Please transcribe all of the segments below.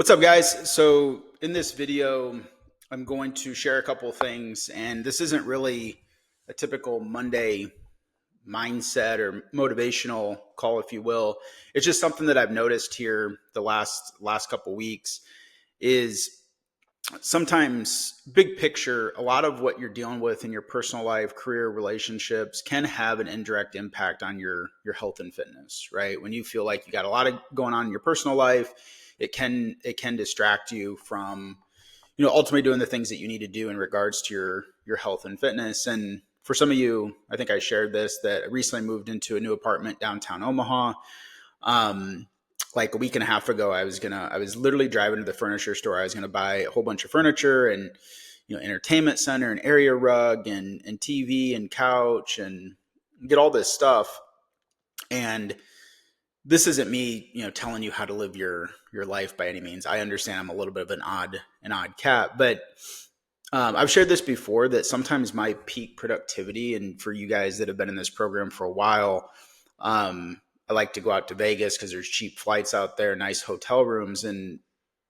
What's up, guys? So in this video, I'm going to share a couple of things, and this isn't really a typical Monday mindset or motivational call, if you will. It's just something that I've noticed here the last couple of weeks is sometimes big picture, a lot of what you're dealing with in your personal life, career, relationships can have an indirect impact on your health and fitness, right? When you feel like you got a lot of going on in your personal life, it can distract you from ultimately doing the things that you need to do in regards to your health and fitness. And for some of you, I think I shared this, that I recently moved into a new apartment downtown Omaha. um like a week and a half ago, I was literally driving to the furniture store. I was gonna buy a whole bunch of furniture and entertainment center and area rug and TV and couch and get all this stuff. And this isn't me, telling you how to live your life by any means. I understand I'm a little bit of an odd cat, but I've shared this before that sometimes my peak productivity, and for you guys that have been in this program for a while, I like to go out to Vegas because there's cheap flights out there, nice hotel rooms, and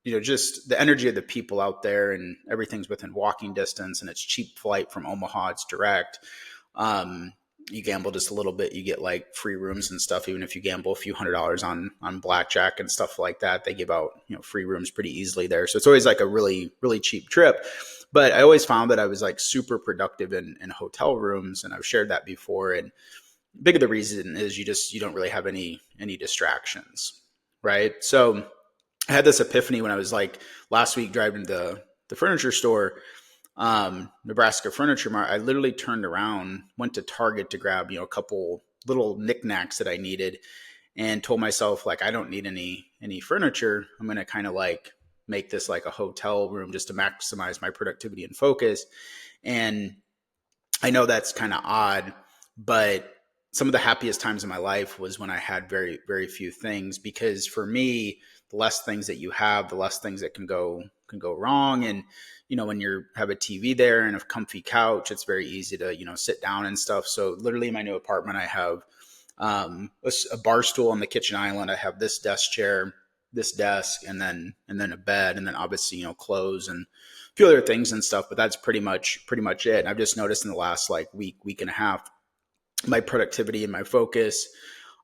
just the energy of the people out there, and everything's within walking distance, and it's cheap flight from Omaha. It's direct. Um, you gamble just a little bit, you get like free rooms and stuff. Even if you gamble a few $100s on blackjack and stuff like that, they give out free rooms pretty easily there. So it's always like a really really cheap trip. But I always found that I was like super productive in hotel rooms, and I've shared that before. And big of the reason is you don't really have any distractions, right? So I had this epiphany when I was like last week driving to the furniture store, Nebraska Furniture Mart. I literally turned around, went to Target to grab a couple little knickknacks that I needed, and told myself, like, I don't need any furniture. I'm gonna kind of like make this like a hotel room just to maximize my productivity and focus. And I know that's kind of odd, but some of the happiest times in my life was when I had very, very few things, because for me, the less things that you have, the less things that can go wrong. And when you have a TV there and a comfy couch, it's very easy to sit down and stuff. So literally in my new apartment, I have a bar stool on the kitchen island. I have this desk chair, this desk, and then a bed, and then obviously clothes and a few other things and stuff. But that's pretty much it. And I've just noticed in the last like week and a half, my productivity and my focus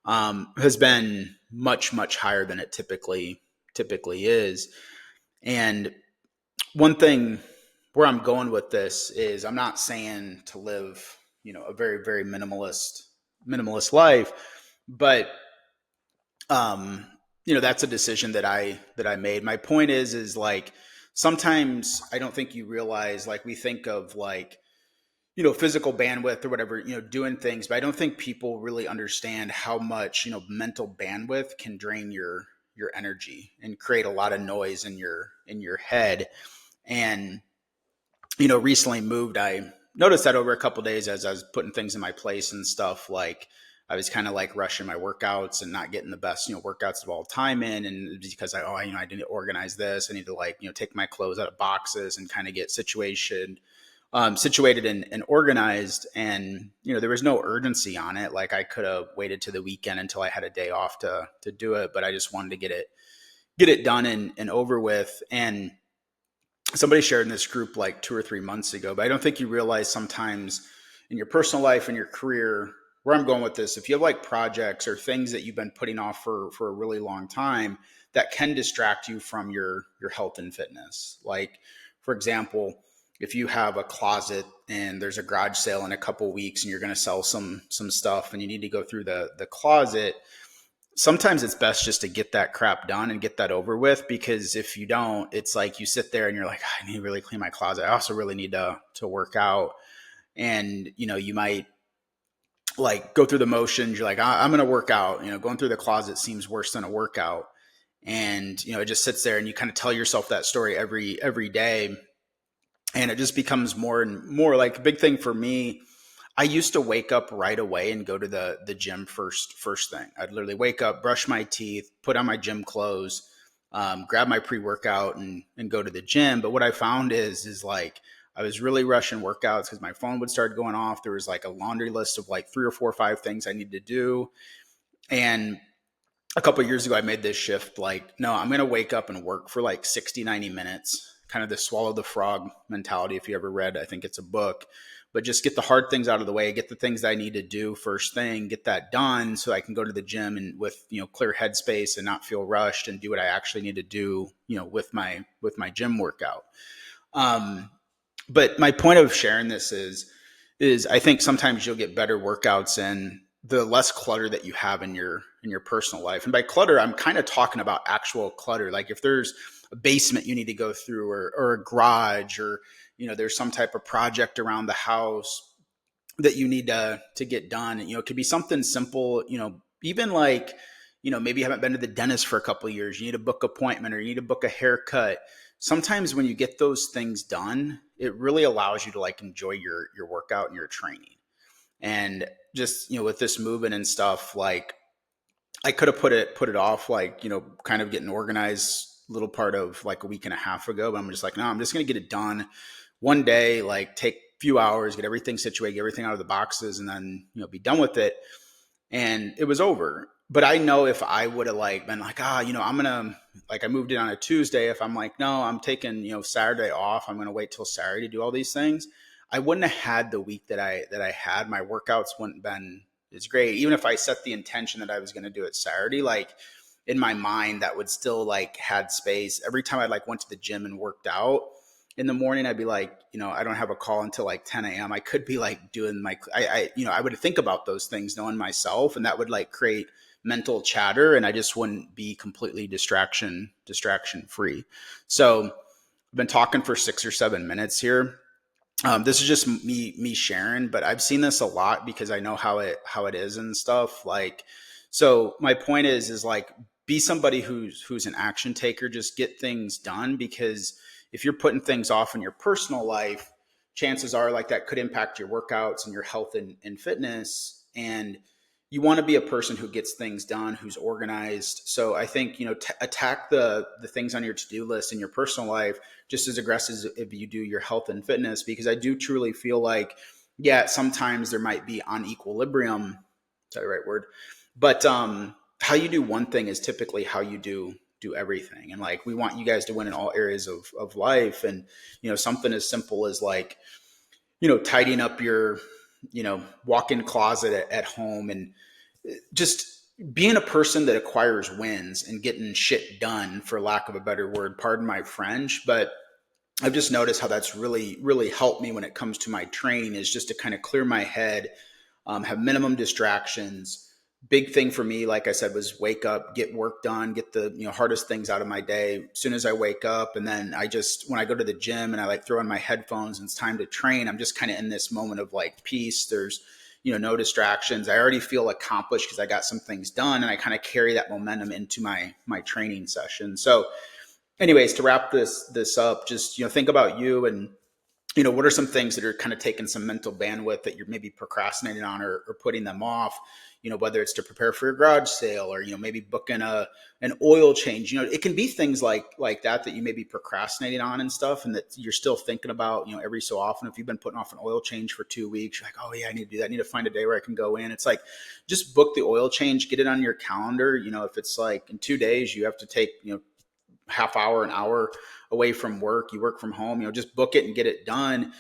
has been much higher than it typically is. And one thing where I'm going with this is, I'm not saying to live a very very minimalist life, but um that's a decision that I made. My point is like, sometimes I don't think you realize, like, we think of like physical bandwidth or whatever, doing things, but I don't think people really understand how much mental bandwidth can drain your energy and create a lot of noise in your head. And recently moved, I noticed that over a couple of days as I was putting things in my place and stuff. Like, I was kind of like rushing my workouts and not getting the best workouts of all time in. And because I didn't organize this, I need to like take my clothes out of boxes and kind of get situated and organized. And there was no urgency on it. Like, I could have waited to the weekend until I had a day off to do it, but I just wanted to get it done and over with. And somebody shared in this group like 2 or 3 months ago, but I don't think you realize sometimes in your personal life and your career, where I'm going with this, if you have like projects or things that you've been putting off for a really long time, that can distract you from your health and fitness. Like, for example, if you have a closet and there's a garage sale in a couple weeks and you're going to sell some stuff and you need to go through the closet, sometimes it's best just to get that crap done and get that over with. Because if you don't, it's like you sit there and you're like, I need to really clean my closet. I also really need to work out. And you might like go through the motions. You're like, I'm going to work out. Going through the closet seems worse than a workout. And it just sits there, and you kind of tell yourself that story every day. And it just becomes more and more like a big thing for me. I used to wake up right away and go to the gym first thing. I'd literally wake up, brush my teeth, put on my gym clothes, grab my pre-workout and go to the gym. But what I found is like, I was really rushing workouts because my phone would start going off. There was like a laundry list of like 3 or 4 or 5 things I needed to do. And a couple of years ago, I made this shift. Like, no, I'm going to wake up and work for like 60, 90 minutes, kind of the swallow the frog mentality. If you ever read, I think it's a book, but just get the hard things out of the way, get the things that I need to do first thing, get that done so I can go to the gym and with, clear headspace and not feel rushed and do what I actually need to do, with my gym workout. Um, but my point of sharing this is I think sometimes you'll get better workouts and the less clutter that you have in your personal life. And by clutter, I'm kind of talking about actual clutter. Like if there's a basement you need to go through or a garage or there's some type of project around the house that you need to get done. It could be something simple, even like, maybe you haven't been to the dentist for a couple of years. You need a book appointment or you need to book a haircut. Sometimes when you get those things done, it really allows you to like enjoy your workout and your training. And just, with this movement and stuff, like I could have put it off, like, kind of getting organized little part of like a week and a half ago, but I'm just like, no, I'm just going to get it done one day, like take a few hours, get everything situated, get everything out of the boxes and then, be done with it. And it was over. But I know if I would have like been like, I'm gonna like I moved it on a Tuesday. If I'm like, no, I'm taking, Saturday off, I'm gonna wait till Saturday to do all these things. I wouldn't have had the week that I had. My workouts wouldn't been as great. Even if I set the intention that I was gonna do it Saturday, like in my mind that would still like had space. Every time I like went to the gym and worked out in the morning, I'd be like, I don't have a call until like 10 a.m. I could be like doing I would think about those things knowing myself, and that would like create mental chatter, and I just wouldn't be completely distraction free. So I've been talking for 6 or 7 minutes here. This is just me sharing, but I've seen this a lot because I know how it is and stuff. Like, so my point is like be somebody who's an action taker. Just get things done, because if you're putting things off in your personal life, chances are like that could impact your workouts and your health and fitness. And you want to be a person who gets things done, who's organized. So I think, attack the things on your to-do list in your personal life just as aggressive as if you do your health and fitness, because I do truly feel like, yeah, sometimes there might be on equilibrium. Is that the right word? But how you do one thing is typically how you do everything. And like we want you guys to win in all areas of life. And something as simple as like tidying up your walk-in closet at home, and just being a person that acquires wins and getting shit done, for lack of a better word, pardon my French. But I've just noticed how that's really really helped me when it comes to my training, is just to kind of clear my head, have minimum distractions. Big thing for me, like I said, was wake up, get work done, get the hardest things out of my day as soon as I wake up. And then I just, when I go to the gym and I like throw in my headphones and it's time to train, I'm just kind of in this moment of like peace. There's no distractions. I already feel accomplished because I got some things done, and I kind of carry that momentum into my training session. So anyways, to wrap this up, just think about you, and what are some things that are kind of taking some mental bandwidth that you're maybe procrastinating on, or putting them off, whether it's to prepare for your garage sale, or, maybe booking an oil change. It can be things like that you may be procrastinating on and stuff, and that you're still thinking about, every so often. If you've been putting off an oil change for 2 weeks, you're like, oh yeah, I need to do that. I need to find a day where I can go in. It's like, just book the oil change, get it on your calendar. If it's like in 2 days, you have to take, half hour, an hour away from work, you work from home, just book it and get it done.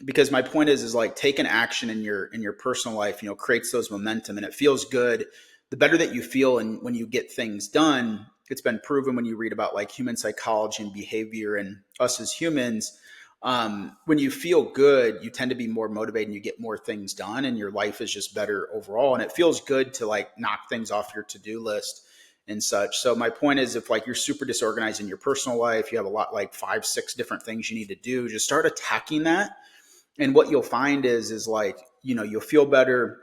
Because my point is like taking action in your personal life, creates those momentum, and it feels good. The better that you feel, and when you get things done, it's been proven when you read about like human psychology and behavior and us as humans, when you feel good, you tend to be more motivated and you get more things done, and your life is just better overall. And it feels good to like knock things off your to-do list and such. So my point is, if like you're super disorganized in your personal life, you have a lot, like 5-6 different things you need to do, just start attacking that. And what you'll find is like, you'll feel better.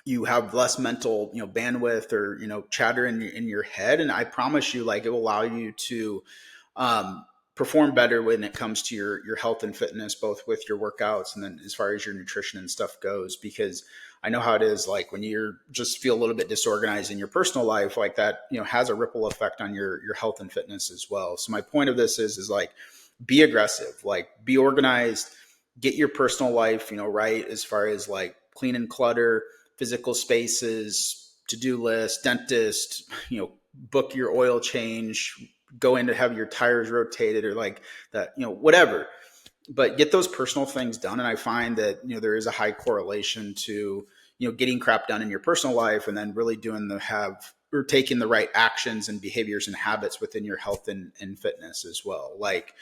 You have less mental, bandwidth, or, chatter in your head. And I promise you, like, it will allow you to, perform better when it comes to your health and fitness, both with your workouts and then as far as your nutrition and stuff goes. Because I know how it is, like when you're just feel a little bit disorganized in your personal life, like that, has a ripple effect on your health and fitness as well. So my point of this is like, be aggressive, like be organized, get your personal life, right, as far as like clean and clutter, physical spaces, to-do list, dentist, book your oil change, go in to have your tires rotated or like that, whatever. But get those personal things done. And I find that, there is a high correlation to, getting crap done in your personal life and then really taking the right actions and behaviors and habits within your health and fitness as well. Like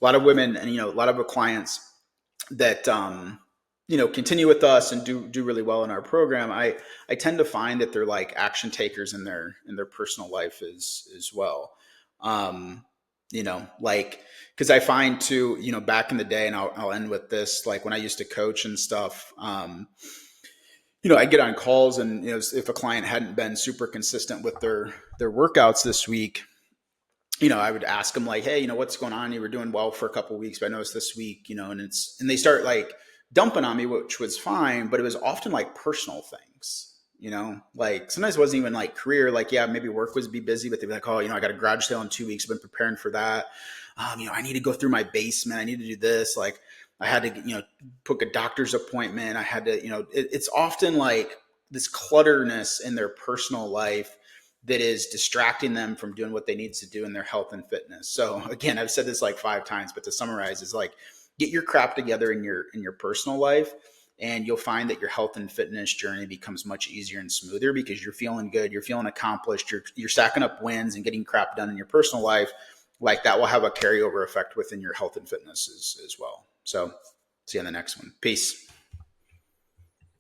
a lot of women and, a lot of our clients that, continue with us and do really well in our program. I tend to find that they're like action takers in their personal life as well. Like, cause I find too, back in the day, and I'll end with this, like when I used to coach and stuff, I get on calls and, if a client hadn't been super consistent with their workouts this week, I would ask them like, hey, what's going on? You were doing well for a couple of weeks, but I noticed this week, and they start like dumping on me, which was fine, but it was often like personal things, like sometimes it wasn't even like career, like, yeah, maybe work was be busy, but they'd be like, oh, I got a garage sale in 2 weeks. I've been preparing for that. I need to go through my basement. I need to do this. Like I had to, book a doctor's appointment. I had to, it's often like this clutterness in their personal life that is distracting them from doing what they need to do in their health and fitness. So again, I've said this like 5 times, but to summarize is like, get your crap together in your personal life, and you'll find that your health and fitness journey becomes much easier and smoother because you're feeling good, you're feeling accomplished, you're stacking up wins and getting crap done in your personal life. Like that will have a carryover effect within your health and fitness as well. So see you on the next one. Peace.